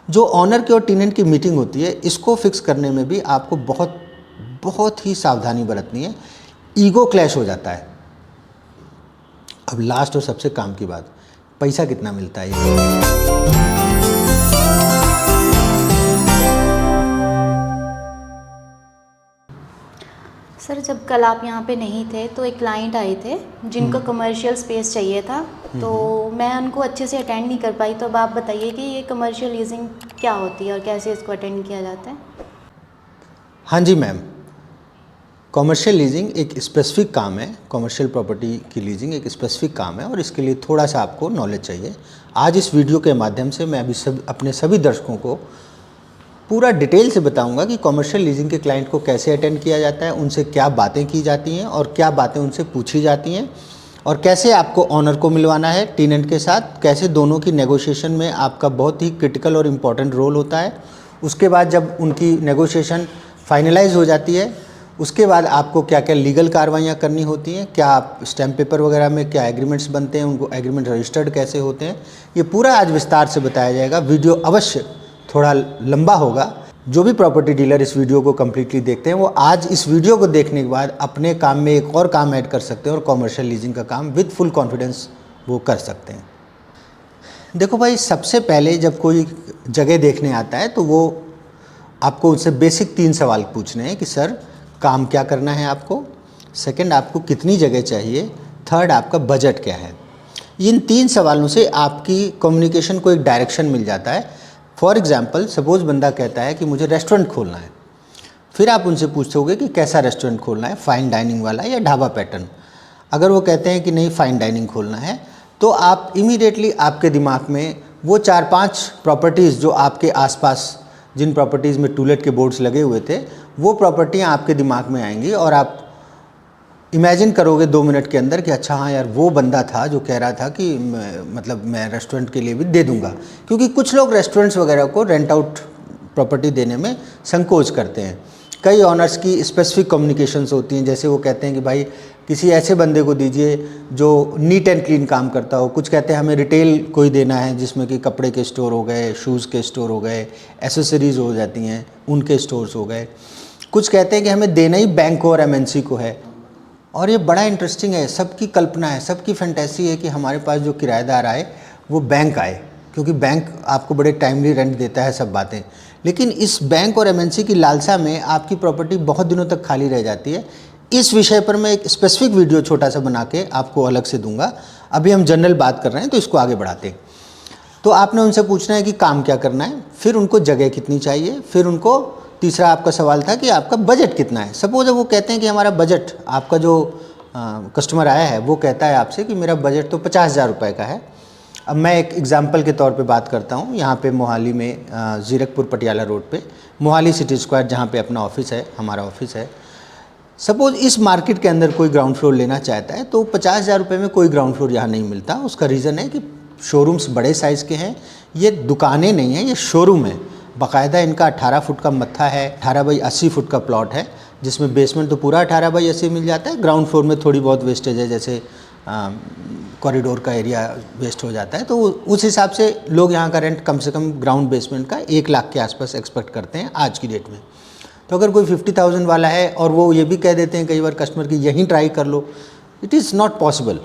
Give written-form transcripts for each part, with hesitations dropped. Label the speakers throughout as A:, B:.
A: जो ऑनर की और टेनेंट की मीटिंग होती है, इसको फिक्स करने में भी आपको बहुत बहुत ही सावधानी बरतनी है। ईगो क्लैश हो जाता है। अब लास्ट और सबसे काम की बात, पैसा कितना मिलता है ये।
B: सर, जब कल आप यहाँ पे नहीं थे तो एक क्लाइंट आए थे जिनको कमर्शियल स्पेस चाहिए था, तो मैं उनको अच्छे से अटेंड नहीं कर पाई। तो अब आप बताइए कि ये कमर्शियल लीजिंग क्या होती है और कैसे इसको अटेंड किया जाता है।
A: हाँ जी मैम, कॉमर्शियल लीजिंग एक स्पेसिफिक काम है। कॉमर्शियल प्रॉपर्टी की लीजिंग एक स्पेसिफिक काम है और इसके लिए थोड़ा सा आपको नॉलेज चाहिए। आज इस वीडियो के माध्यम से मैं अभी अपने सभी दर्शकों को पूरा डिटेल से बताऊंगा कि कॉमर्शियल लीजिंग के क्लाइंट को कैसे अटेंड किया जाता है, उनसे क्या बातें की जाती हैं और क्या बातें उनसे पूछी जाती हैं, और कैसे आपको ऑनर को मिलवाना है टेनेंट के साथ, कैसे दोनों की नेगोशिएशन में आपका बहुत ही क्रिटिकल और इम्पॉर्टेंट रोल होता है। उसके बाद जब उनकी नेगोशिएशन फाइनलाइज हो जाती है, उसके बाद आपको क्या क्या लीगल कार्रवाइयाँ करनी होती हैं, क्या आप स्टैम्प पेपर वगैरह में क्या एग्रीमेंट्स बनते हैं, उनको एग्रीमेंट रजिस्टर्ड कैसे होते हैं, ये पूरा आज विस्तार से बताया जाएगा। वीडियो अवश्य थोड़ा लंबा होगा। जो भी प्रॉपर्टी डीलर इस वीडियो को कम्प्लीटली देखते हैं वो आज इस वीडियो को देखने के बाद अपने काम में एक और काम ऐड कर सकते हैं और कॉमर्शियल लीजिंग का काम विद फुल कॉन्फिडेंस वो कर सकते हैं। देखो भाई, सबसे पहले जब कोई जगह देखने आता है तो वो आपको उससे बेसिक 3 सवाल पूछने हैं कि सर काम क्या करना है आपको, सेकंड आपको कितनी जगह चाहिए, थर्ड आपका बजट क्या है। इन 3 सवालों से आपकी कम्युनिकेशन को एक डायरेक्शन मिल जाता है। फॉर एग्जाम्पल, सपोज बंदा कहता है कि मुझे रेस्टोरेंट खोलना है, फिर आप उनसे पूछोगे कि कैसा रेस्टोरेंट खोलना है, फाइन डाइनिंग वाला या ढाबा पैटर्न। अगर वो कहते हैं कि नहीं फाइन डाइनिंग खोलना है, तो आप इमीडिएटली आपके दिमाग में वो 4-5 प्रॉपर्टीज़ जो आपके आसपास, जिन प्रॉपर्टीज़ में टू लेट के बोर्ड्स लगे हुए थे, वो प्रॉपर्टियाँ आपके दिमाग में आएंगी और आप इमेजिन करोगे 2 मिनट के अंदर कि अच्छा हाँ यार, वो बंदा था जो कह रहा था कि मैं रेस्टोरेंट के लिए भी दे दूंगा। क्योंकि कुछ लोग रेस्टोरेंट्स वगैरह को रेंट आउट प्रॉपर्टी देने में संकोच करते हैं। कई ऑनर्स की स्पेसिफिक कम्युनिकेशंस होती हैं, जैसे वो कहते हैं कि भाई किसी ऐसे बंदे को दीजिए जो नीट एंड क्लीन काम करता हो। कुछ कहते हैं हमें रिटेल कोई देना है जिसमें कि कपड़े के स्टोर हो गए, शूज़ के स्टोर हो गए, एसेसरीज़ हो जाती हैं उनके स्टोर्स हो गए। कुछ कहते हैं कि हमें देना ही बैंक को और एमएनसी को है। और ये बड़ा इंटरेस्टिंग है, सबकी कल्पना है, सबकी फैंटेसी है कि हमारे पास जो किराएदार आए वो बैंक आए, क्योंकि बैंक आपको बड़े टाइमली रेंट देता है, सब बातें। लेकिन इस बैंक और एमएनसी की लालसा में आपकी प्रॉपर्टी बहुत दिनों तक खाली रह जाती है। इस विषय पर मैं एक स्पेसिफिक वीडियो छोटा सा बना के आपको अलग से दूंगा। अभी हम जनरल बात कर रहे हैं तो इसको आगे बढ़ाते हैं। तो आपने उनसे पूछना है कि काम क्या करना है, फिर उनको जगह कितनी चाहिए, फिर उनको तीसरा आपका सवाल था कि आपका बजट कितना है। सपोज वो कहते हैं कि हमारा बजट, आपका जो कस्टमर आया है वो कहता है आपसे कि मेरा बजट तो 50,000 रुपये का है। अब मैं एक एग्जांपल के तौर पे बात करता हूँ। यहाँ पे मोहाली में जीरकपुर पटियाला रोड पे मोहाली सिटी स्क्वायर, जहाँ पे अपना ऑफिस है, हमारा ऑफिस है। सपोज इस मार्केट के अंदर कोई ग्राउंड फ्लोर लेना चाहता है तो 50,000 रुपये में कोई ग्राउंड फ्लोर यहाँ नहीं मिलता। उसका रीज़न है कि शोरूम्स बड़े साइज़ के हैं, ये दुकानें नहीं हैं, ये शोरूम है। बाकायदा इनका 18 फुट का मत्था है, 18 बाई 80 फुट का प्लॉट है, जिसमें बेसमेंट तो पूरा 18 बाई 80 मिल जाता है। ग्राउंड फ्लोर में थोड़ी बहुत वेस्टेज है, जैसे कॉरिडोर का एरिया वेस्ट हो जाता है। तो उस हिसाब से लोग यहाँ का रेंट कम से कम ग्राउंड बेसमेंट का 1 लाख के आसपास एक्सपेक्ट करते हैं आज की डेट में। तो अगर कोई 50,000 वाला है और वो ये भी कह देते हैं कई बार कस्टमर की यहीं ट्राई कर लो, इट इज़ नॉट पॉसिबल।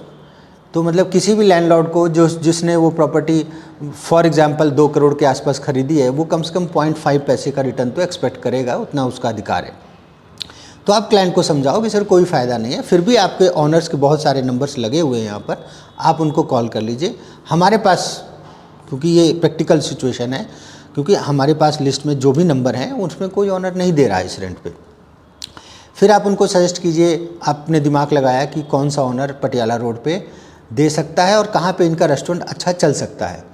A: तो मतलब किसी भी लैंडलॉर्ड को जिसने वो प्रॉपर्टी फॉर एग्जांपल 2 करोड़ के आसपास खरीदी है, वो कम से कम 0.5 पैसे का रिटर्न तो एक्सपेक्ट करेगा, उतना उसका अधिकार है। तो आप क्लाइंट को समझाओ कि सर कोई फ़ायदा नहीं है, फिर भी आपके ऑनर्स के बहुत सारे नंबर्स लगे हुए हैं यहाँ पर, आप उनको कॉल कर लीजिए हमारे पास, क्योंकि ये प्रैक्टिकल सिचुएशन है, क्योंकि हमारे पास लिस्ट में जो भी नंबर हैं उसमें कोई ऑनर नहीं दे रहा है इस रेंट पे। फिर आप उनको सजेस्ट कीजिए, आपने दिमाग लगाया कि कौन सा ऑनर पटियाला रोड पे दे सकता है और कहाँ पे इनका रेस्टोरेंट अच्छा चल सकता है।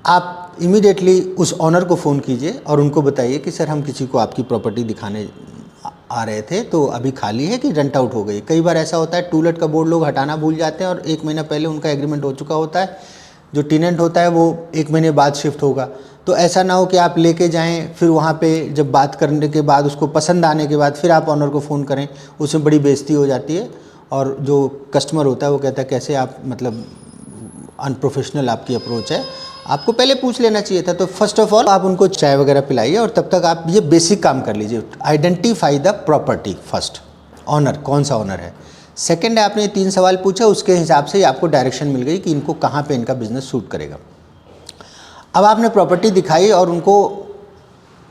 A: आप इमीडिएटली उस ऑनर को फ़ोन कीजिए और उनको बताइए कि सर हम किसी को आपकी प्रॉपर्टी दिखाने आ रहे थे, तो अभी खाली है कि रेंट आउट हो गई। कई बार ऐसा होता है, टू लेट का बोर्ड लोग हटाना भूल जाते हैं और 1 महीना पहले उनका एग्रीमेंट हो चुका होता है। जो टेनेंट होता है वो 1 महीने बाद शिफ्ट होगा। तो ऐसा ना हो कि आप लेके जाएं, फिर वहाँ पे जब बात करने के बाद उसको पसंद आने के बाद फिर आप ऑनर को फ़ोन करें, उसमें बड़ी बेइज्जती हो जाती है। और जो कस्टमर होता है वो कहता है कैसे आप, मतलब अनप्रोफेशनल आपकी अप्रोच है, आपको पहले पूछ लेना चाहिए था। तो फर्स्ट ऑफ ऑल आप उनको चाय वगैरह पिलाइए और तब तक आप ये बेसिक काम कर लीजिए। Identify the property first, owner कौन सा ऑनर है। सेकंड है, आपने 3 सवाल पूछा, उसके हिसाब से आपको डायरेक्शन मिल गई कि इनको कहाँ पे इनका बिजनेस सूट करेगा। अब आपने प्रॉपर्टी दिखाई और उनको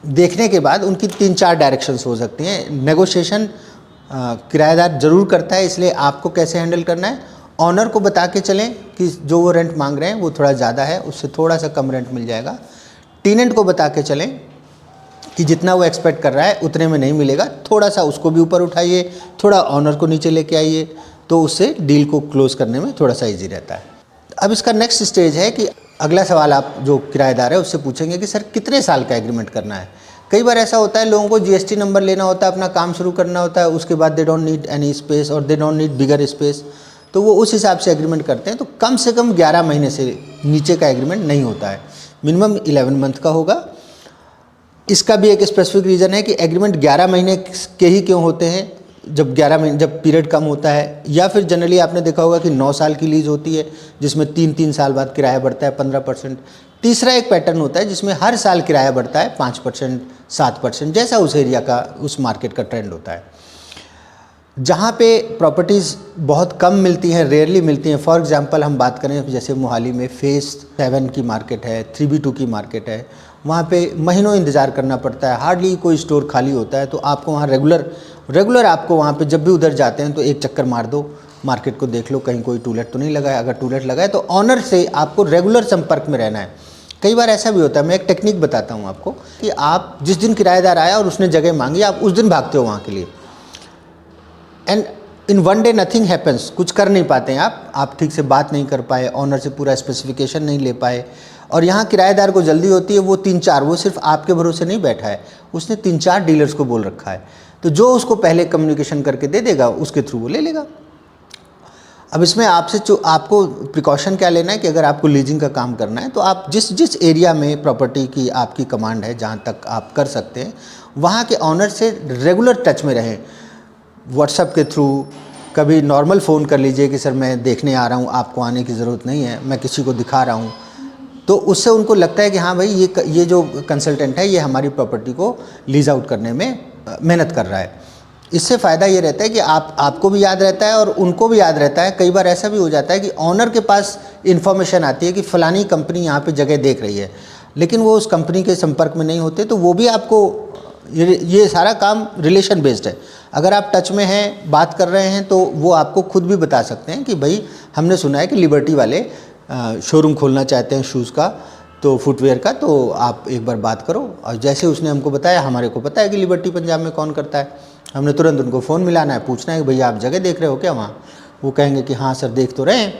A: देखने के बाद उनकी 3-4 डायरेक्शंस हो सकती हैं। नेगोशिएशन किराएदार ज़रूर करता है, इसलिए आपको कैसे हैंडल करना है, ऑनर को बता के चलें कि जो वो रेंट मांग रहे हैं वो थोड़ा ज़्यादा है, उससे थोड़ा सा कम रेंट मिल जाएगा। टेनेंट को बता के चलें कि जितना वो एक्सपेक्ट कर रहा है उतने में नहीं मिलेगा, थोड़ा सा उसको भी ऊपर उठाइए, थोड़ा ऑनर को नीचे लेके आइए, तो उससे डील को क्लोज करने में थोड़ा सा ईजी रहता है। अब इसका नेक्स्ट स्टेज है कि अगला सवाल आप जो किराएदार है उससे पूछेंगे कि सर कितने साल का एग्रीमेंट करना है। कई बार ऐसा होता है लोगों को जीएसटी नंबर लेना होता है, अपना काम शुरू करना होता है, उसके बाद they don't need any space और they don't need bigger space, तो वो उस हिसाब से एग्रीमेंट करते हैं। तो कम से कम 11 महीने से नीचे का एग्रीमेंट नहीं होता है, मिनिमम 11 मंथ का होगा। इसका भी एक स्पेसिफिक रीज़न है कि एग्रीमेंट 11 महीने के ही क्यों होते हैं, जब 11 महीने जब पीरियड कम होता है, या फिर जनरली आपने देखा होगा कि 9 साल की लीज़ होती है जिसमें 3-3 साल बाद किराया बढ़ता है 15%। तीसरा एक पैटर्न होता है जिसमें हर साल किराया बढ़ता है 5%, 7%, जैसा उस एरिया का, उस मार्केट का ट्रेंड होता है। जहाँ पे प्रॉपर्टीज़ बहुत कम मिलती हैं, रेयरली मिलती हैं, फॉर एग्जांपल हम बात करें जैसे मोहाली में फेज़ 7 की मार्केट है, 3B2 की मार्केट है, वहाँ पे महीनों इंतज़ार करना पड़ता है, हार्डली कोई स्टोर खाली होता है। तो आपको वहाँ रेगुलर आपको वहाँ पे जब भी उधर जाते हैं तो एक चक्कर मार दो, मार्केट को देख लो कहीं कोई टूलेट तो नहीं लगा है। अगर टूलेट लगा है तो ऑनर से आपको रेगुलर संपर्क में रहना है। कई बार ऐसा भी होता है, मैं एक टेक्निक बताता हूँ आपको कि आप जिस दिन किराएदार आया और उसने जगह मांगी, आप उस दिन भागते हो वहाँ के लिए, and in one day nothing happens, कुछ कर नहीं पाते हैं आप ठीक से बात नहीं कर पाए, ऑनर से पूरा स्पेसिफिकेशन नहीं ले पाए। और यहाँ किराएदार को जल्दी होती है, वो 3-4, वो सिर्फ आपके भरोसे नहीं बैठा है, उसने 3-4 डीलर्स को बोल रखा है, तो जो उसको पहले कम्युनिकेशन करके दे देगा उसके थ्रू वो ले लेगा। अब इसमें आपको प्रिकॉशन क्या लेना है कि अगर आपको लीजिंग का काम करना है तो आप जिस एरिया में प्रॉपर्टी की आपकी कमांड है, जहाँ तक आप कर सकते हैं, वहाँ के ऑनर से रेगुलर टच में रहें। व्हाट्सएप के थ्रू कभी नॉर्मल फ़ोन कर लीजिए कि सर मैं देखने आ रहा हूँ, आपको आने की ज़रूरत नहीं है, मैं किसी को दिखा रहा हूँ, तो उससे उनको लगता है कि हाँ भाई ये जो कंसल्टेंट है ये हमारी प्रॉपर्टी को लीज आउट करने में मेहनत कर रहा है। इससे फ़ायदा ये रहता है कि आपको भी याद रहता है और उनको भी याद रहता है। कई बार ऐसा भी हो जाता है कि ऑनर के पास इन्फॉर्मेशन आती है कि फ़लानी कंपनी यहाँ पे जगह देख रही है, लेकिन वो उस कंपनी के संपर्क में नहीं होते, तो वो भी आपको, ये सारा काम रिलेशन बेस्ड है। अगर आप टच में हैं, बात कर रहे हैं, तो वो आपको खुद भी बता सकते हैं कि भाई हमने सुना है कि लिबर्टी वाले शोरूम खोलना चाहते हैं शूज़ का, तो फुटवेयर का, तो आप एक बार बात करो। और जैसे उसने हमको बताया, हमारे को पता है कि लिबर्टी पंजाब में कौन करता है, हमने तुरंत उनको फ़ोन मिलाना है, पूछना है कि भैया आप जगह देख रहे हो क्या वहाँ। वो कहेंगे कि हाँ सर देख तो रहे हैं,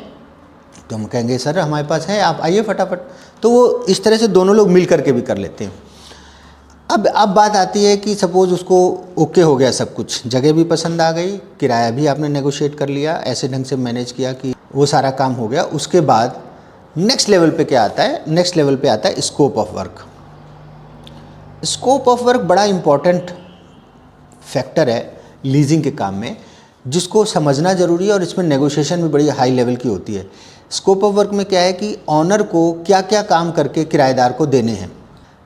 A: तो हम कहेंगे सर हमारे पास है, आप आइए फटाफट। तो वो इस तरह से दोनों लोग मिल करके भी कर लेते हैं। अब बात आती है कि सपोज़ उसको ओके हो गया सब कुछ, जगह भी पसंद आ गई, किराया भी आपने नेगोशिएट कर लिया, ऐसे ढंग से मैनेज किया कि वो सारा काम हो गया। उसके बाद नेक्स्ट लेवल पे क्या आता है, नेक्स्ट लेवल पे आता है scope of work. Scope of work बड़ा इम्पॉर्टेंट फैक्टर है लीजिंग के काम में, जिसको समझना ज़रूरी है, और इसमें नेगोशिएशन भी बड़ी हाई लेवल की होती है। स्कोप ऑफ वर्क में क्या है कि ऑनर को क्या क्या काम करके किराएदार को देने हैं।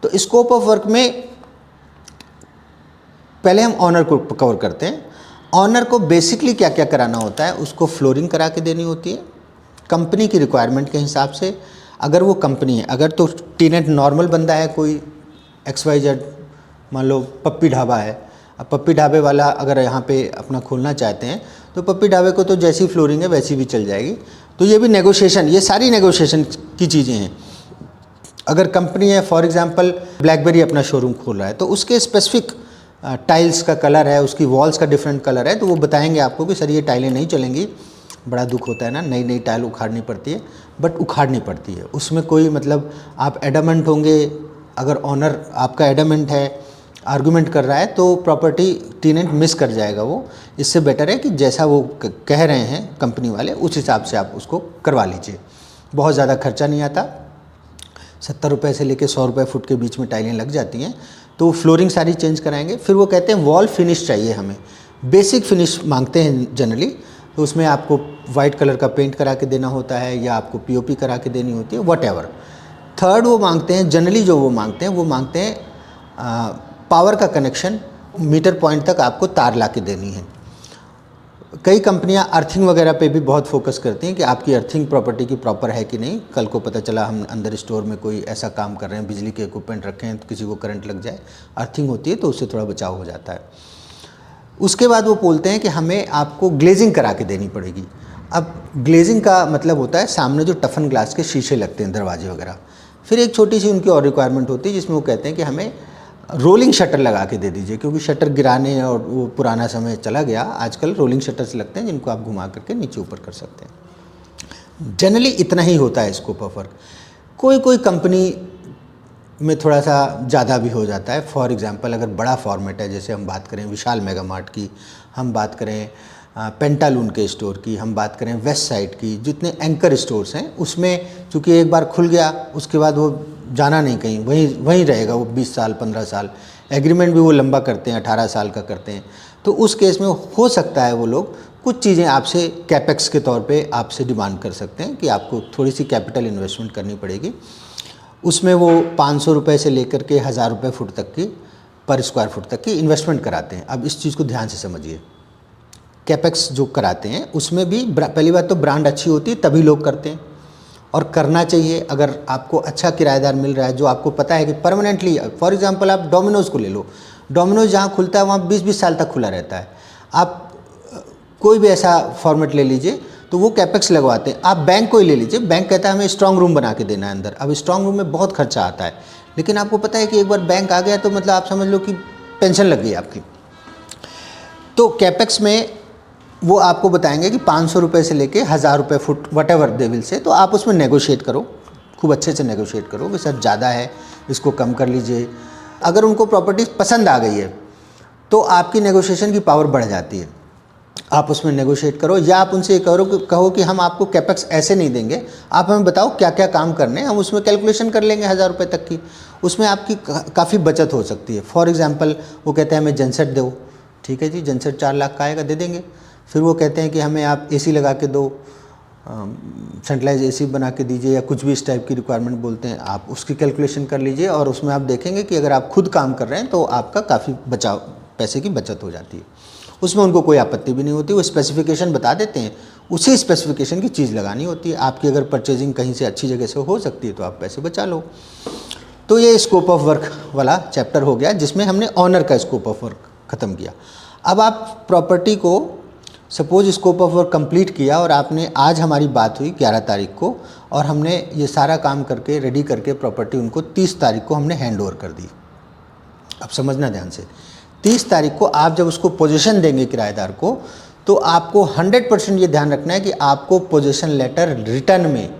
A: तो स्कोप ऑफ वर्क में पहले हम ऑनर को कवर करते हैं। ऑनर को बेसिकली क्या क्या कराना होता है, उसको फ्लोरिंग करा के देनी होती है कंपनी की रिक्वायरमेंट के हिसाब से। अगर वो कंपनी है, अगर तो टेनेंट नॉर्मल बंदा है, कोई XYZ, मान लो पप्पी ढाबा है, अब पप्पी ढाबे वाला अगर यहाँ पे अपना खोलना चाहते हैं तो पप्पी ढाबे को तो जैसी फ्लोरिंग है वैसी भी चल जाएगी। तो ये भी नेगोशिएशन, ये सारी नेगोशिएशन की चीज़ें हैं। अगर कंपनी है, फॉर एग्जांपल ब्लैकबेरी अपना शोरूम खोल रहा है, तो उसके स्पेसिफिक टाइल्स का कलर है, उसकी वॉल्स का डिफरेंट कलर है, तो वो बताएंगे आपको कि सर ये टाइलें नहीं चलेंगी। बड़ा दुख होता है ना, नई नई टाइल उखाड़नी पड़ती है, बट उखाड़नी पड़ती है, उसमें कोई मतलब आप एडमेंट होंगे। अगर ऑनर आपका एडमेंट है, आर्गुमेंट कर रहा है, तो प्रॉपर्टी टेनेंट मिस कर जाएगा वो। इससे बेटर है कि जैसा वो कह रहे हैं कंपनी वाले, उस हिसाब से आप उसको करवा लीजिए। बहुत ज़्यादा खर्चा नहीं आता, 70 रुपये से लेकर 100 रुपये फुट के बीच में टाइलें लग जाती हैं। तो फ्लोरिंग सारी चेंज कराएंगे। फिर वो कहते हैं वॉल फिनिश चाहिए हमें, बेसिक फिनिश मांगते हैं जनरली, तो उसमें आपको वाइट कलर का पेंट करा के देना होता है, या आपको POP करा के देनी होती है, वट एवर। थर्ड वो मांगते हैं, जनरली जो वो मांगते हैं पावर का कनेक्शन, मीटर पॉइंट तक आपको तार ला के देनी है। कई कंपनियां अर्थिंग वगैरह पे भी बहुत फोकस करती हैं कि आपकी अर्थिंग प्रॉपर्टी की प्रॉपर है कि नहीं। कल को पता चला हम अंदर स्टोर में कोई ऐसा काम कर रहे हैं, बिजली के इक्विपमेंट रखे हैं, तो किसी को करंट लग जाए, अर्थिंग होती है तो उससे थोड़ा बचाव हो जाता है। उसके बाद वो बोलते हैं कि हमें आपको ग्लेजिंग करा के देनी पड़ेगी। अब ग्लेजिंग का मतलब होता है सामने जो टफन ग्लास के शीशे लगते हैं, दरवाजे वगैरह। फिर एक छोटी सी उनकी और रिक्वायरमेंट होती है जिसमें वो कहते हैं कि हमें रोलिंग शटर लगा के दे दीजिए, क्योंकि शटर गिराने और वो पुराना समय चला गया। आजकल रोलिंग शटर्स लगते हैं जिनको आप घुमा करके नीचे ऊपर कर सकते हैं। जनरली इतना ही होता है स्कोप ऑफ वर्क। कोई कोई कंपनी में थोड़ा सा ज़्यादा भी हो जाता है। फॉर एग्जांपल अगर बड़ा फॉर्मेट है, जैसे हम बात करें विशाल मेगा मार्ट की, हम बात करें पेंटालून के स्टोर की, हम बात करें वेस्ट साइड की, जितने एंकर स्टोर्स हैं उसमें चूँकि एक बार खुल गया उसके बाद वो जाना नहीं कहीं, वहीं रहेगा वो 20 साल 15 साल। एग्रीमेंट भी वो लंबा करते हैं, 18 साल का करते हैं। तो उस केस में हो सकता है वो लोग कुछ चीज़ें आपसे कैपेक्स के तौर पे आपसे डिमांड कर सकते हैं कि आपको थोड़ी सी कैपिटल इन्वेस्टमेंट करनी पड़ेगी। उसमें वो 500 रुपये से लेकर के 1000 रुपये फुट तक की, पर स्क्वायर फुट तक की इन्वेस्टमेंट कराते हैं। अब इस चीज़ को ध्यान से समझिए, कैपेक्स जो कराते हैं उसमें भी पहली बात तो ब्रांड अच्छी होती है तभी लोग करते हैं, और करना चाहिए। अगर आपको अच्छा किराएदार मिल रहा है जो आपको पता है कि परमानेंटली, फॉर एग्जांपल आप डोमिनोज़ को ले लो, डोमिनोज़ जहाँ खुलता है वहाँ 20-20 साल तक खुला रहता है। आप कोई भी ऐसा फॉर्मेट ले लीजिए तो वो कैपेक्स लगवाते हैं। आप बैंक को ही ले लीजिए, बैंक कहता है हमें स्ट्रॉन्ग रूम बना के देना है अंदर। अब स्ट्रॉन्ग रूम में बहुत खर्चा आता है, लेकिन आपको पता है कि एक बार बैंक आ गया तो मतलब आप समझ लो कि पेंशन लग गई आपकी। तो कैपेक्स में वो आपको बताएंगे कि 500 रुपये से लेके 1000 रुपये foot whatever they will say, तो आप उसमें नेगोशिएट करो, खूब अच्छे से नेगोशिएट करो कि सर ज़्यादा है, इसको कम कर लीजिए। अगर उनको प्रॉपर्टी पसंद आ गई है तो आपकी नेगोशिएशन की पावर बढ़ जाती है। आप उसमें नेगोशिएट करो, या आप उनसे कहो कि हम आपको कैपेक्स ऐसे नहीं देंगे, आप हमें बताओ क्या क्या काम करने हैं, हम उसमें कैलकुलेशन कर लेंगे 1000 रुपये तक की। उसमें आपकी काफ़ी बचत हो सकती है। फॉर एग्जांपल वो कहते हैं हमें जनसेट दो, ठीक है जी, जनसेट 4 लाख का आएगा, दे देंगे। फिर वो कहते हैं कि हमें आप एसी लगा के दो, सेंट्रलाइज एसी बना के दीजिए, या कुछ भी इस टाइप की रिक्वायरमेंट बोलते हैं, आप उसकी कैलकुलेशन कर लीजिए। और उसमें आप देखेंगे कि अगर आप खुद काम कर रहे हैं तो आपका काफ़ी पैसे की बचत हो जाती है। उसमें उनको कोई आपत्ति भी नहीं होती, वो स्पेसिफिकेशन बता देते हैं, उसी स्पेसिफिकेशन की चीज़ लगानी होती है। आपकी अगर परचेजिंग कहीं से अच्छी जगह से हो सकती है तो आप पैसे बचा लो। तो ये स्कोप ऑफ वर्क वाला चैप्टर हो गया जिसमें हमने ऑनर का स्कोप ऑफ वर्क ख़त्म किया। अब आप प्रॉपर्टी को suppose scope of work complete किया और आपने, आज हमारी बात हुई 11 तारीख को, और हमने ये सारा काम करके रेडी करके प्रॉपर्टी उनको 30 तारीख को हमने हैंड ओवर कर दी। अब समझना ध्यान से, 30 तारीख को आप जब उसको पोजीशन देंगे किराएदार को, तो आपको 100% ये ध्यान रखना है कि आपको पोजीशन लेटर रिटर्न में,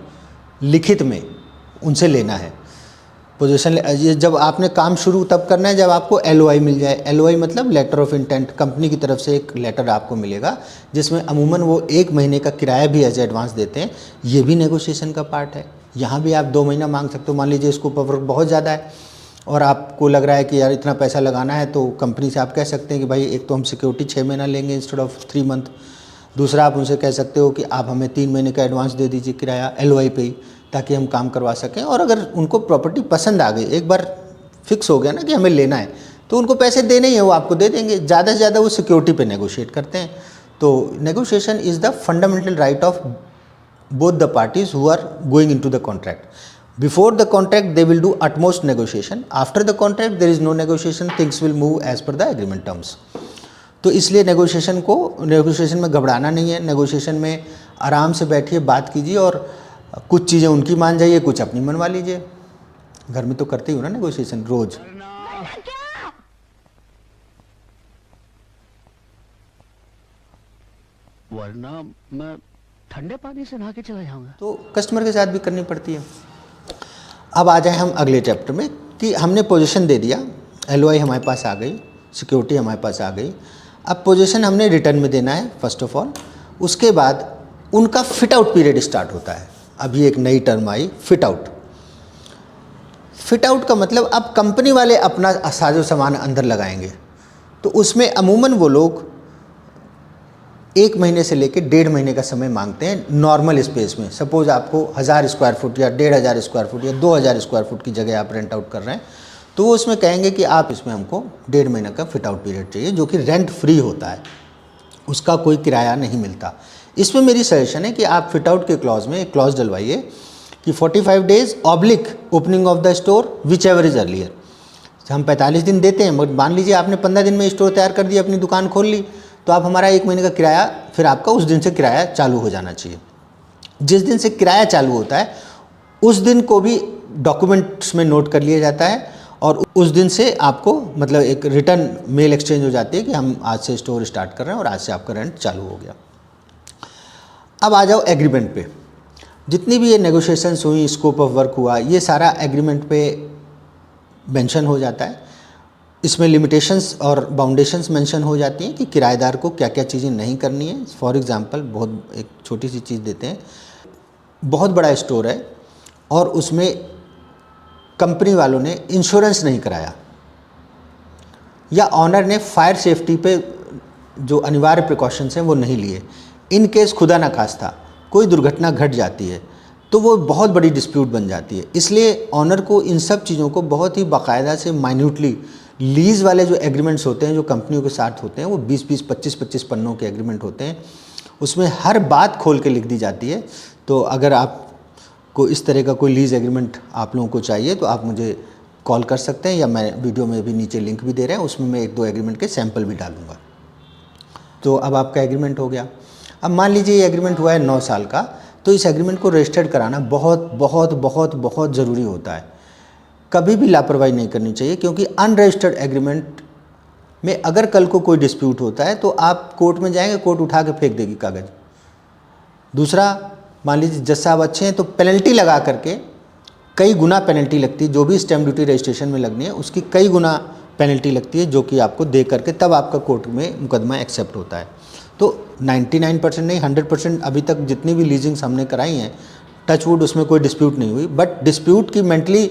A: लिखित में उनसे लेना है। पोजीशन ये जब आपने काम शुरू तब करना है जब आपको LOI मिल जाए। LOI मतलब लेटर ऑफ इंटेंट, कंपनी की तरफ से एक लेटर आपको मिलेगा जिसमें अमूमन वो 1 महीने का किराया भी एज एडवांस देते हैं। ये भी नेगोशिएशन का पार्ट है। यहाँ भी आप 2 महीना मांग सकते हो। मान लीजिए स्कोप ऑफ वर्क बहुत ज़्यादा है और आपको लग रहा है कि यार इतना पैसा लगाना है, तो कंपनी से आप कह सकते हैं कि भाई एक तो हम सिक्योरिटी 6 महीना लेंगे इंस्टेड ऑफ 3 मंथ। दूसरा आप उनसे कह सकते हो कि आप हमें 3 महीने का एडवांस दे दीजिए किराया LOI पे ही, ताकि हम काम करवा सकें। और अगर उनको प्रॉपर्टी पसंद आ गई, एक बार फिक्स हो गया ना कि हमें लेना है, तो उनको पैसे देने ही है, वो आपको दे देंगे। ज़्यादा से ज़्यादा वो सिक्योरिटी पे नेगोशिएट करते हैं। तो negotiation is the fundamental right of both the parties who are going into the contract. Before the contract they will do utmost negotiation. After the contract there is no negotiation, things will move as per the agreement terms. तो इसलिए negotiation में घबराना नहीं है। Negotiation में आराम से बैठिए, बात कीजिए, और कुछ चीज़ें उनकी मान जाइए, कुछ अपनी मनवा लीजिए। घर में तो करते ही हो ना नेगोशिएशन रोज।
C: वरना मैं ठंडे पानी से नहा के चला जाऊंगा।
A: तो कस्टमर के साथ भी करनी पड़ती है। अब आ जाए हम अगले चैप्टर में कि हमने पोजीशन दे दिया, LOI हमारे पास आ गई, सिक्योरिटी हमारे पास आ गई। अब पोजीशन हमने रिटर्न में देना है फर्स्ट ऑफ ऑल। उसके बाद उनका फिट आउट पीरियड स्टार्ट होता है। अभी एक नई टर्म आई, फिट आउट। फिट आउट का मतलब अब कंपनी वाले अपना साजो सामान अंदर लगाएंगे, तो उसमें अमूमन वो लोग 1 महीने से लेकर 1.5 महीने का समय मांगते हैं नॉर्मल स्पेस में। सपोज़ आपको 1000 स्क्वायर फुट या 1500 स्क्वायर फुट या 2000 स्क्वायर फुट की जगह आप रेंट आउट कर रहे हैं, तो वो उसमें कहेंगे कि आप इसमें हमको 1.5 महीने का फिट आउट पीरियड चाहिए, जो कि रेंट फ्री होता है, उसका कोई किराया नहीं मिलता। इसमें मेरी सजेशन है कि आप फिट आउट के क्लॉज में एक क्लॉज डलवाइए कि 45 days oblique opening of the store which ever is earlier. हम 45 दिन देते हैं, मगर मान लीजिए आपने 15 दिन में स्टोर तैयार कर दिया, अपनी दुकान खोल ली, तो आप हमारा 1 महीने का किराया फिर आपका उस दिन से किराया चालू हो जाना चाहिए। जिस दिन से किराया चालू होता है उस दिन को भी डॉक्यूमेंट्स में नोट कर लिया जाता है, और उस दिन से आपको मतलब एक रिटर्न मेल एक्सचेंज हो जाती है कि हम आज से स्टोर स्टार्ट कर रहे हैं और आज से आपका रेंट चालू हो गया। अब आ जाओ एग्रीमेंट पे। जितनी भी ये नेगोशिएशंस हुई, स्कोप ऑफ वर्क हुआ, ये सारा एग्रीमेंट पे मेंशन हो जाता है। इसमें लिमिटेशंस और बाउंडेशंस मेंशन हो जाती हैं कि किराएदार को क्या क्या चीज़ें नहीं करनी है। फॉर एग्जांपल बहुत एक छोटी सी चीज़ देते हैं, बहुत बड़ा स्टोर है और उसमें कंपनी वालों ने इंश्योरेंस नहीं कराया, या ऑनर ने फायर सेफ्टी पे जो अनिवार्य प्रिकॉशंस हैं वो नहीं लिए, इन केस खुदा ना खास्ता कोई दुर्घटना घट जाती है तो वो बहुत बड़ी डिस्प्यूट बन जाती है। इसलिए ऑनर को इन सब चीज़ों को बहुत ही बाकायदा से माइन्यूटली, लीज़ वाले जो एग्रीमेंट्स होते हैं जो कंपनियों के साथ होते हैं, वो 20-20, 25-25 पन्नों के एग्रीमेंट होते हैं, उसमें हर बात खोल के लिख दी जाती है। तो अगर आपको इस तरह का कोई लीज़ एग्रीमेंट आप लोगों को चाहिए तो आप मुझे कॉल कर सकते हैं, या मैं वीडियो में भी नीचे लिंक भी दे रहे हैं, उसमें मैं 1-2 एग्रीमेंट के सैंपल भी डालूंगा। तो अब आपका एग्रीमेंट हो गया। अब मान लीजिए ये एग्रीमेंट हुआ है 9 साल का, तो इस एग्रीमेंट को रजिस्टर्ड कराना बहुत बहुत बहुत बहुत ज़रूरी होता है। कभी भी लापरवाही नहीं करनी चाहिए, क्योंकि अनरजिस्टर्ड एग्रीमेंट में अगर कल को कोई डिस्प्यूट होता है तो आप कोर्ट में जाएंगे, कोर्ट उठा के फेंक देगी कागज़। दूसरा, मान लीजिए जज साहब अच्छे हैं तो पेनल्टी लगा करके, कई गुना पेनल्टी लगती है, जो भी स्टैम्प ड्यूटी रजिस्ट्रेशन में लगनी है उसकी कई गुना पेनल्टी लगती है, जो कि आपको दे करके तब आपका कोर्ट में मुकदमा एक्सेप्ट होता है। तो 99% नहीं 100% अभी तक जितनी भी लीजिंग्स हमने कराई हैं, टच वुड, उसमें कोई डिस्प्यूट नहीं हुई। बट डिस्प्यूट की मेंटली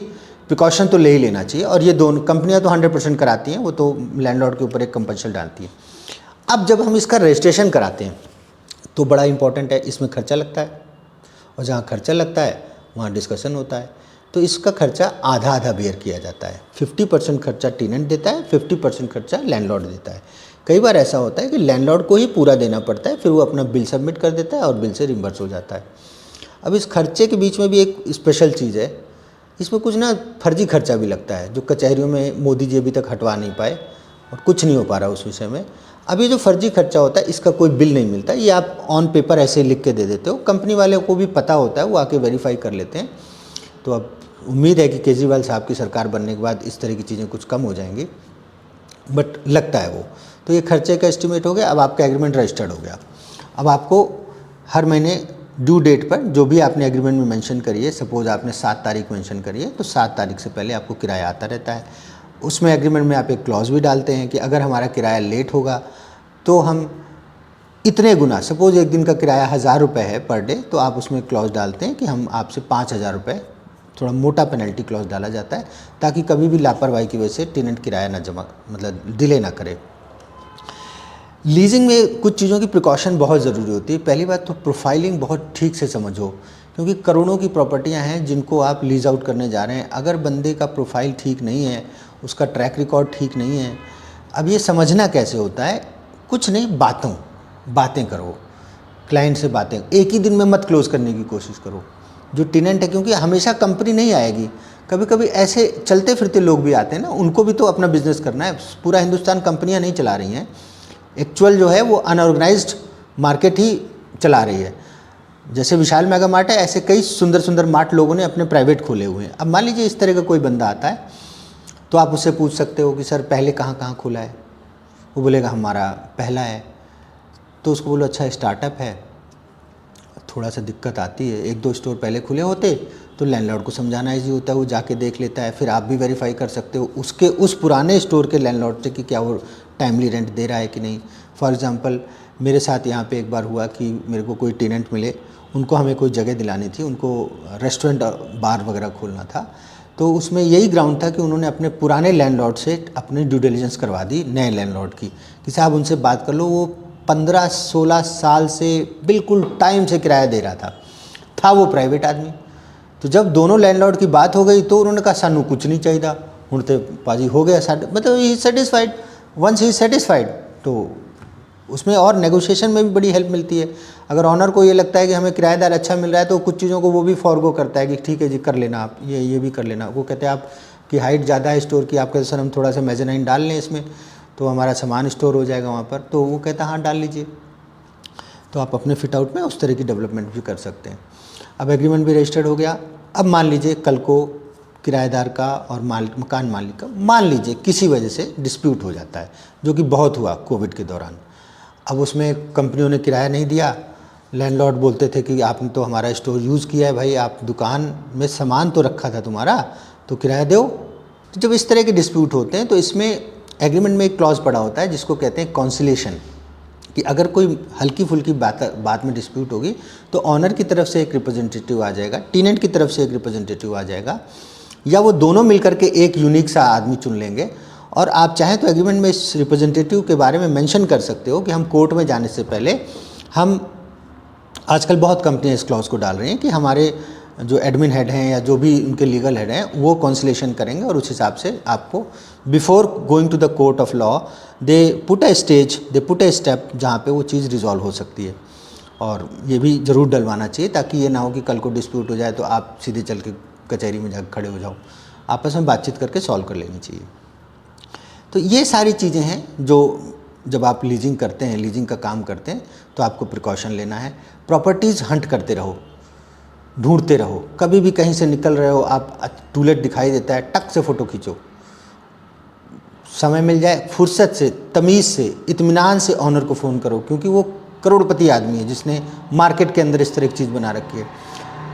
A: प्रिकॉशन तो ले ही लेना चाहिए, और ये दोनों कंपनियां तो 100% कराती हैं, वो तो लैंडलॉर्ड के ऊपर एक कंपल्शन डालती है। अब जब हम इसका रजिस्ट्रेशन कराते हैं तो बड़ा इंपॉर्टेंट है, इसमें खर्चा लगता है, और जहाँ खर्चा लगता है वहाँ डिस्कशन होता है। तो इसका खर्चा आधा आधा बेयर किया जाता है। 50% खर्चा टेनेंट देता है, 50% खर्चा लैंडलॉर्ड देता है। कई बार ऐसा होता है कि लैंडलॉर्ड को ही पूरा देना पड़ता है, फिर वो अपना बिल सबमिट कर देता है और बिल से रिम्बर्स हो जाता है। अब इस खर्चे के बीच में भी एक स्पेशल चीज़ है, इसमें कुछ ना फर्जी खर्चा भी लगता है, जो कचहरियों में मोदी जी अभी तक हटवा नहीं पाए और कुछ नहीं हो पा रहा उस विषय में। अब ये जो फर्जी खर्चा होता है, इसका कोई बिल नहीं मिलता, ये आप ऑन पेपर ऐसे लिख के दे देते हो, कंपनी वाले को भी पता होता है, वो आके वेरीफाई कर लेते हैं। तो अब उम्मीद है कि केजरीवाल साहब की सरकार बनने के बाद इस तरह की चीज़ें कुछ कम हो जाएंगी, बट लगता है वो। तो ये खर्चे का एस्टिमेट हो गया। अब आपका एग्रीमेंट रजिस्टर्ड हो गया। अब आपको हर महीने ड्यू डेट पर जो भी आपने एग्रीमेंट में मेंशन करी है, सपोज आपने 7 तारीख मेंशन करी है, तो 7 तारीख से पहले आपको किराया आता रहता है। उसमें एग्रीमेंट में आप एक क्लॉज भी डालते हैं कि अगर हमारा किराया लेट होगा तो हम इतने गुना, सपोज एक दिन का किराया 1000 रुपये है पर डे, तो आप उसमें क्लॉज डालते हैं कि हम आपसे 5000 रुपये, थोड़ा मोटा पेनल्टी क्लॉज डाला जाता है, ताकि कभी भी लापरवाही की वजह से टेनेंट किराया ना जमा, मतलब डिले ना करे। लीजिंग में कुछ चीज़ों की प्रिकॉशन बहुत ज़रूरी होती है। पहली बात तो प्रोफाइलिंग बहुत ठीक से समझो, क्योंकि करोड़ों की प्रॉपर्टियां हैं जिनको आप लीज आउट करने जा रहे हैं। अगर बंदे का प्रोफाइल ठीक नहीं है, उसका ट्रैक रिकॉर्ड ठीक नहीं है, अब ये समझना कैसे होता है, कुछ नहीं, बातें करो, क्लाइंट से बातें, एक ही दिन में मत क्लोज करने की कोशिश करो जो टेनेंट है, क्योंकि हमेशा कंपनी नहीं आएगी, कभी कभी ऐसे चलते फिरते लोग भी आते हैं ना, उनको भी तो अपना बिजनेस करना है। पूरा हिंदुस्तान कंपनियां नहीं चला रही हैं, एक्चुअल जो है वो अनऑर्गेनाइज्ड मार्केट ही चला रही है। जैसे विशाल मेगा मार्ट है, ऐसे कई सुंदर सुंदर मार्ट लोगों ने अपने प्राइवेट खोले हुए हैं। अब मान लीजिए इस तरह का कोई बंदा आता है, तो आप उससे पूछ सकते हो कि सर पहले कहाँ कहाँ खुला है, वो बोलेगा हमारा पहला है, तो उसको बोलो अच्छा स्टार्टअप है, थोड़ा सा दिक्कत आती है, 1-2 स्टोर पहले खुले होते तो लैंडलॉर्ड को समझाना ईजी होता है, वो जाके देख लेता है, फिर आप भी वेरीफाई कर सकते हो उसके उस पुराने स्टोर के लैंडलॉर्ड से कि क्या वो टाइमली रेंट दे रहा है कि नहीं। फॉर एग्जांपल मेरे साथ यहाँ पे एक बार हुआ कि मेरे को कोई टेनेंट मिले, उनको हमें कोई जगह दिलानी थी, उनको रेस्टोरेंट बार वगैरह खोलना था, तो उसमें यही ग्राउंड था कि उन्होंने अपने पुराने लैंडलॉर्ड से अपनी ड्यू डिलिजेंस करवा दी नए लैंडलॉर्ड की, कि साहब उनसे बात कर लो, वो 15-16 साल से बिल्कुल टाइम से किराया दे रहा था वो प्राइवेट आदमी। तो जब दोनों लैंडलॉर्ड की बात हो गई तो उन्होंने कहा सानू कुछ नहीं चाहिए, हुण ते पाजी हो गया मतलब ही सेटिस्फाइड। वंस ही सेटिस्फाइड तो उसमें और नेगोशिएशन में भी बड़ी हेल्प मिलती है। अगर ऑनर को ये लगता है कि हमें किराएदार अच्छा मिल रहा है तो कुछ चीज़ों को वो भी फॉरगो करता है कि ठीक है जी कर लेना आप, ये भी कर लेना। वो कहते हैं आपकी हाइट ज़्यादा है स्टोर की, आप कहते सर हम थोड़ा सा मेजनाइन डाल लें इसमें तो हमारा सामान स्टोर हो जाएगा वहाँ पर, तो वो कहता हाँ डाल लीजिए। तो आप अपने फिट आउट में उस तरह की डेवलपमेंट भी कर सकते हैं। अब एग्रीमेंट भी रजिस्टर्ड हो गया। अब मान लीजिए कल को किराएदार का और मकान मालिक का मान लीजिए किसी वजह से डिस्प्यूट हो जाता है, जो कि बहुत हुआ कोविड के दौरान। अब उसमें कंपनियों ने किराया नहीं दिया, लैंडलॉर्ड बोलते थे कि आपने तो हमारा स्टोर यूज़ किया है भाई, आप दुकान में सामान तो रखा था तुम्हारा, तो किराया दो। तो जब इस तरह के डिस्प्यूट होते हैं तो इसमें एग्रीमेंट में एक क्लॉज पड़ा होता है जिसको कहते हैं कॉन्सिलेशन, कि अगर कोई हल्की फुल्की बात में डिस्प्यूट होगी तो ऑनर की तरफ से एक रिप्रेजेंटेटिव आ जाएगा, टेनेंट की तरफ से एक रिप्रेजेंटेटिव आ जाएगा, या वो दोनों मिलकर के एक यूनिक सा आदमी चुन लेंगे। और आप चाहें तो एग्रीमेंट में इस रिप्रेजेंटेटिव के बारे में मेंशन कर सकते हो कि हम कोर्ट में जाने से पहले हम, आजकल बहुत कंपनियां इस क्लॉज को डाल रही हैं कि हमारे जो एडमिन हेड हैं या जो भी उनके लीगल हेड हैं वो कॉन्सिलेशन करेंगे और उस हिसाब से आपको before going to the court of law they put a step जहाँ पे वो चीज़ रिजॉल्व हो सकती है। और ये भी ज़रूर डलवाना चाहिए ताकि ये ना हो कि कल को डिस्प्यूट हो जाए तो आप सीधे चल के कचहरी में जाकर खड़े हो जाओ, आपस में बातचीत करके सॉल्व कर लेनी चाहिए। तो ये सारी चीज़ें हैं जो जब आप लीजिंग करते हैं, लीजिंग का काम करते हैं तो आपको प्रिकॉशन लेना है। प्रॉपर्टीज़ हंट करते रहो, ढूंढते रहो, कभी भी कहीं से निकल रहे हो आप, टूलेट दिखाई देता है, टक से फ़ोटो खींचो, समय मिल जाए फुर्सत से, तमीज़ से, इत्मीनान से ऑनर को फ़ोन करो, क्योंकि वो करोड़पति आदमी है जिसने मार्केट के अंदर इस तरह की चीज़ बना रखी है।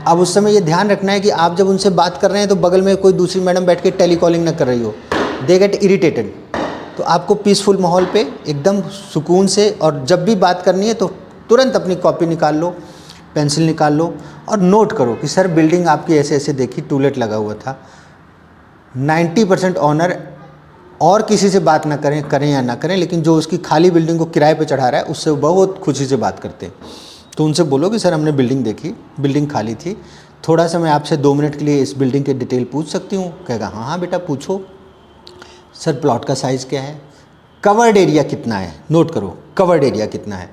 A: अब उस समय ये ध्यान रखना है कि आप जब उनसे बात कर रहे हैं तो बगल में कोई दूसरी मैडम बैठ के टेली कॉलिंग ना कर रही हो, दे गेट इरिटेटेड। तो आपको पीसफुल माहौल पे एकदम सुकून से, और जब भी बात करनी है तो तुरंत अपनी कॉपी निकाल लो, पेंसिल निकाल लो और नोट करो कि सर बिल्डिंग आपकी ऐसे ऐसे देखी, टूलेट लगा हुआ था। 90% ऑनर और किसी से बात ना करें या ना करें, लेकिन जो उसकी खाली बिल्डिंग को किराए पे चढ़ा रहा है उससे वो बहुत खुशी से बात करते हैं। तो उनसे बोलो कि सर हमने बिल्डिंग देखी, बिल्डिंग खाली थी, थोड़ा सा मैं आपसे 2 मिनट के लिए इस बिल्डिंग के डिटेल पूछ सकती हूँ? कहेगा हाँ हाँ बेटा पूछो। सर प्लॉट का साइज़ क्या है, कवर्ड एरिया कितना है, नोट करो कवर्ड एरिया कितना है,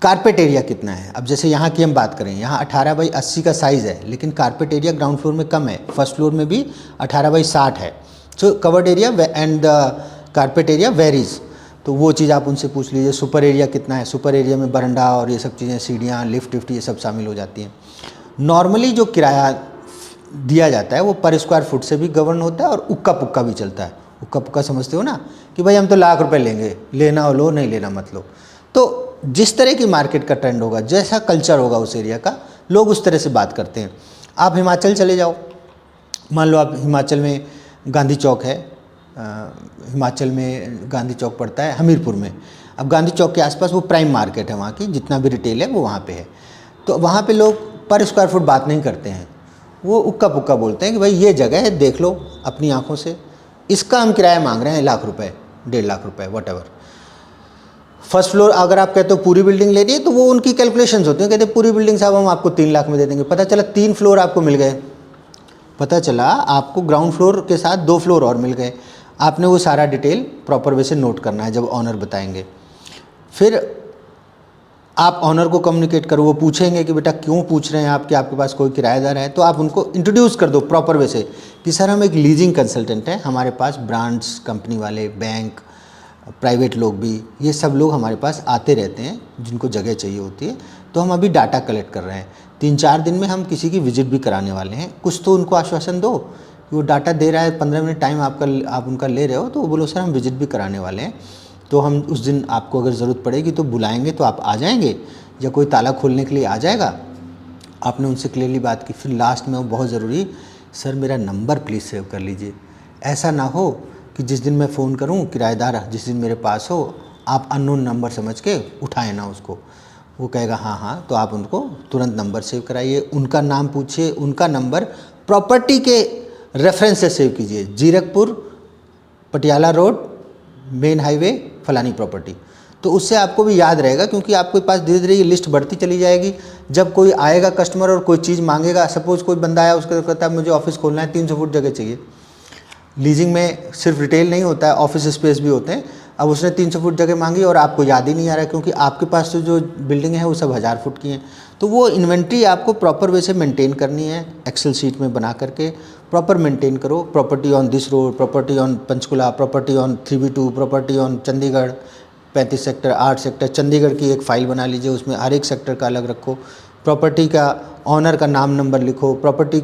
A: कारपेट एरिया कितना है। अब जैसे यहाँ की हम बात करें, यहाँ 18/80 का साइज़ है, लेकिन कारपेट एरिया ग्राउंड फ्लोर में कम है, फर्स्ट फ्लोर में भी 18/60 है। So covered area and carpet area varies, तो वो चीज़ आप उनसे पूछ लीजिए। सुपर एरिया कितना है, सुपर एरिया में बरंडा और ये सब चीज़ें, सीढ़ियाँ, लिफ्ट ये सब शामिल हो जाती हैं। नॉर्मली जो किराया दिया जाता है वो पर स्क्वायर फुट से भी गवर्न होता है और उक्का पुक्का भी चलता है। उक्का पुक्का समझते हो ना, कि भाई हम तो लाख रुपए लेंगे, लेना हो लो, नहीं लेना मत लो। तो जिस तरह की मार्केट का ट्रेंड होगा, जैसा कल्चर होगा उस एरिया का, लोग उस तरह से बात करते हैं। आप हिमाचल चले जाओ, मान लो आप हिमाचल में गांधी चौक है, हिमाचल में गांधी चौक पड़ता है हमीरपुर में। अब गांधी चौक के आसपास वो प्राइम मार्केट है, वहाँ की जितना भी रिटेल है वो वहाँ पे है। तो वहाँ पे लोग पर स्क्वायर फुट बात नहीं करते हैं, वो उक्का पुक्का बोलते हैं कि भाई ये जगह है, देख लो अपनी आँखों से, इसका हम किराया मांग रहे हैं 1 लाख रुपये, 1.5 लाख रुपये, वट एवर। फर्स्ट फ्लोर अगर आप कहते हो पूरी बिल्डिंग ले रही है तो वो उनकी कैलकुलेशंस होती हैं, कहते हैं पूरी बिल्डिंग साहब हम आपको 3 लाख में दे देंगे। पता चला 3 फ्लोर आपको मिल गए, पता चला आपको ग्राउंड फ्लोर के साथ 2 फ्लोर और मिल गए। आपने वो सारा डिटेल प्रॉपर वे से नोट करना है जब ऑनर बताएंगे। फिर आप ऑनर को कम्युनिकेट करो, वो पूछेंगे कि बेटा क्यों पूछ रहे हैं आप, कि आपके पास कोई किराएदार है, तो आप उनको इंट्रोड्यूस कर दो प्रॉपर वे से कि सर हम एक लीजिंग कंसल्टेंट हैं, हमारे पास ब्रांड्स, कंपनी वाले, बैंक, प्राइवेट लोग भी, ये सब लोग हमारे पास आते रहते हैं जिनको जगह चाहिए होती है। तो हम अभी डाटा कलेक्ट कर रहे हैं, 3-4 दिन में हम किसी की विजिट भी कराने वाले हैं। कुछ तो उनको आश्वासन दो कि वो डाटा दे रहा है, 15 मिनट टाइम आप उनका ले रहे हो, तो वो बोलो सर हम विजिट भी कराने वाले हैं, तो हम उस दिन आपको अगर ज़रूरत पड़ेगी तो बुलाएंगे, तो आप आ जाएंगे, या कोई ताला खोलने के लिए आ जाएगा। आपने उनसे क्लियरली बात की। फिर लास्ट में वो बहुत ज़रूरी, सर मेरा नंबर प्लीज़ सेव कर लीजिए। ऐसा ना हो कि जिस दिन मैं फ़ोन करूं, किराएदार जिस दिन मेरे पास हो, आप अननोन नंबर समझ के उठाएं ना उसको। वो कहेगा हाँ हाँ, तो आप उनको तुरंत नंबर सेव कराइए, उनका नाम पूछिए, उनका नंबर प्रॉपर्टी के रेफरेंस से सेव कीजिए, Zirakpur Patiala road main highway फलानी प्रॉपर्टी। तो उससे आपको भी याद रहेगा, क्योंकि आपके पास धीरे धीरे ये लिस्ट बढ़ती चली जाएगी। जब कोई आएगा कस्टमर और कोई चीज़ मांगेगा, सपोज़ कोई बंदा आया, उसका कहता है मुझे ऑफिस खोलना है, 300 फुट जगह चाहिए। लीजिंग में सिर्फ रिटेल नहीं होता है, ऑफिस स्पेस भी होते हैं। अब उसने 300 फुट जगह मांगी और आपको याद ही नहीं आ रहा है, क्योंकि आपके पास तो जो बिल्डिंग है वो सब 1000 फुट की हैं। तो वो इन्वेंट्री आपको प्रॉपर वे से मेंटेन करनी है, एक्सेल शीट में बना करके प्रॉपर मेंटेन करो। Property on this road, property on Panchkula, property on 3B2, property on Chandigarh 35 sector, 8 sector. Chandigarh की एक फ़ाइल बना लीजिए, उसमें हर एक सेक्टर का अलग रखो। प्रॉपर्टी का ऑनर का नाम नंबर लिखो, प्रॉपर्टी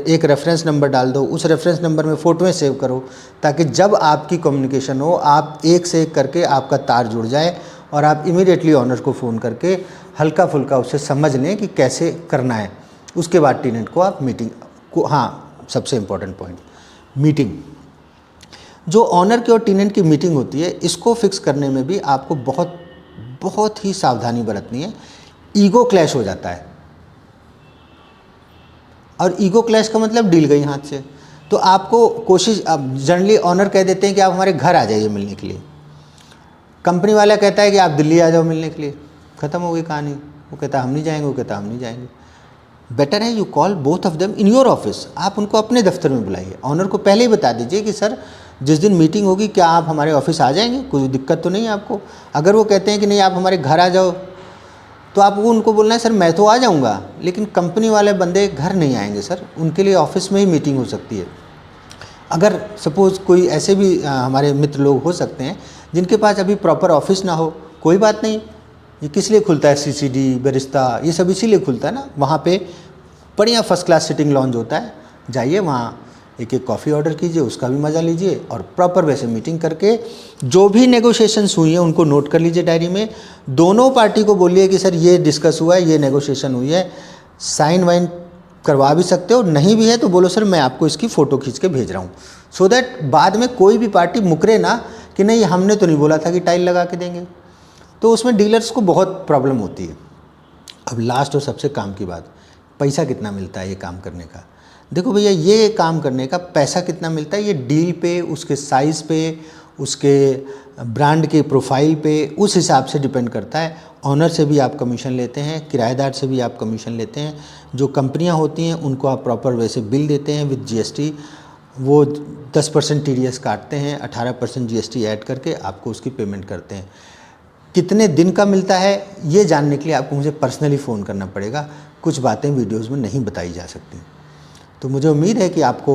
A: एक रेफरेंस नंबर डाल दो, उस रेफरेंस नंबर में फ़ोटोएं सेव करो, ताकि जब आपकी कम्युनिकेशन हो आप एक से एक करके आपका तार जुड़ जाए और आप इमीडिएटली ऑनर को फ़ोन करके हल्का फुल्का उससे समझ लें कि कैसे करना है। उसके बाद टेनेंट को आप मीटिंग को, हाँ सबसे इम्पोर्टेंट पॉइंट, मीटिंग, जो ऑनर की और टेनेंट की मीटिंग होती है, इसको फिक्स करने में भी आपको बहुत ही सावधानी बरतनी है। ईगो क्लैश हो जाता है, और ईगो क्लैश का मतलब डील गई हाथ से। तो आपको कोशिश, अब जनरली ऑनर कह देते हैं कि आप हमारे घर आ जाइए मिलने के लिए, कंपनी वाला कहता है कि आप दिल्ली आ जाओ मिलने के लिए, ख़त्म हो गई कहानी। वो कहता है हम नहीं जाएंगे, वो कहता है हम नहीं जाएंगे। बेटर है you call both of them in your office, आप उनको अपने दफ्तर में बुलाइए। ऑनर को पहले ही बता दीजिए कि सर जिस दिन मीटिंग होगी क्या आप हमारे ऑफिस आ जाएंगे, कोई दिक्कत तो नहीं है आपको। अगर वो कहते हैं कि नहीं आप हमारे घर आ जाओ, तो आपको उनको बोलना है सर मैं तो आ जाऊंगा, लेकिन कंपनी वाले बंदे घर नहीं आएंगे सर, उनके लिए ऑफिस में ही मीटिंग हो सकती है। अगर सपोज़ कोई ऐसे भी हमारे मित्र लोग हो सकते हैं जिनके पास अभी प्रॉपर ऑफिस ना हो, कोई बात नहीं, ये किस लिए खुलता है, सीसीडी, बेरिस्ता, ये सब इसीलिए खुलता है ना। वहाँ पे बढ़िया फर्स्ट क्लास सिटिंग लॉन्ज होता है, जाइए वहाँ एक एक कॉफ़ी ऑर्डर कीजिए, उसका भी मज़ा लीजिए, और प्रॉपर वैसे मीटिंग करके जो भी नेगोशिएशंस हुई हैं उनको नोट कर लीजिए डायरी में। दोनों पार्टी को बोलिए कि सर ये डिस्कस हुआ है, ये नेगोशिएशन हुई है, साइन वाइन करवा भी सकते हो, नहीं भी है तो बोलो सर मैं आपको इसकी फ़ोटो खींच के भेज रहा हूँ, सो दैट बाद में कोई भी पार्टी मुकरे ना कि नहीं हमने तो नहीं बोला था कि टाइल लगा के देंगे। तो उसमें डीलर्स को बहुत प्रॉब्लम होती है। अब लास्ट और सबसे काम की बात, पैसा कितना मिलता है ये काम करने का। देखो भैया, ये काम करने का पैसा कितना मिलता है ये डील पे, उसके साइज़ पे, उसके ब्रांड के प्रोफाइल पे, उस हिसाब से डिपेंड करता है। ऑनर से भी आप कमीशन लेते हैं, किराएदार से भी आप कमीशन लेते हैं। जो कंपनियां होती हैं उनको आप प्रॉपर वैसे बिल देते हैं विद जीएसटी, वो 10% टीडीएस काटते हैं, 18% जीएसटी ऐड करके आपको उसकी पेमेंट करते हैं। कितने दिन का मिलता है ये जानने के लिए आपको मुझे पर्सनली फ़ोन करना पड़ेगा, कुछ बातें वीडियोज़ में नहीं बताई जा सकती। तो मुझे उम्मीद है कि आपको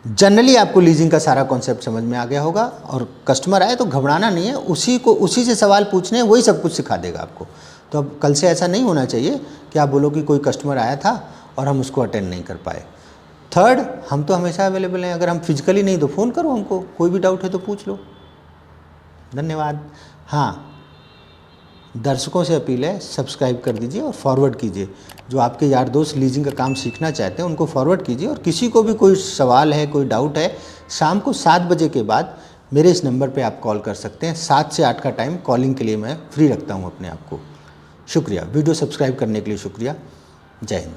A: जनरली आपको लीजिंग का सारा कॉन्सेप्ट समझ में आ गया होगा, और कस्टमर आए तो घबराना नहीं है, उसी से सवाल पूछने हैं, वही सब कुछ सिखा देगा आपको। तो अब कल से ऐसा नहीं होना चाहिए कि आप बोलो कि कोई कस्टमर आया था और हम उसको अटेंड नहीं कर पाए। थर्ड, हम तो हमेशा अवेलेबल हैं, अगर हम फिजिकली नहीं तो फ़ोन करो हमको, कोई भी डाउट है तो पूछ लो। धन्यवाद। हाँ, दर्शकों से अपील है, सब्सक्राइब कर दीजिए और फॉरवर्ड कीजिए। जो आपके यार दोस्त लीजिंग का काम सीखना चाहते हैं उनको फॉरवर्ड कीजिए, और किसी को भी कोई सवाल है, कोई डाउट है, शाम को 7 बजे के बाद मेरे इस नंबर पे आप कॉल कर सकते हैं। 7 से 8 का टाइम कॉलिंग के लिए मैं फ्री रखता हूँ अपने आप को। शुक्रिया, वीडियो सब्सक्राइब करने के लिए शुक्रिया। जय हिंद।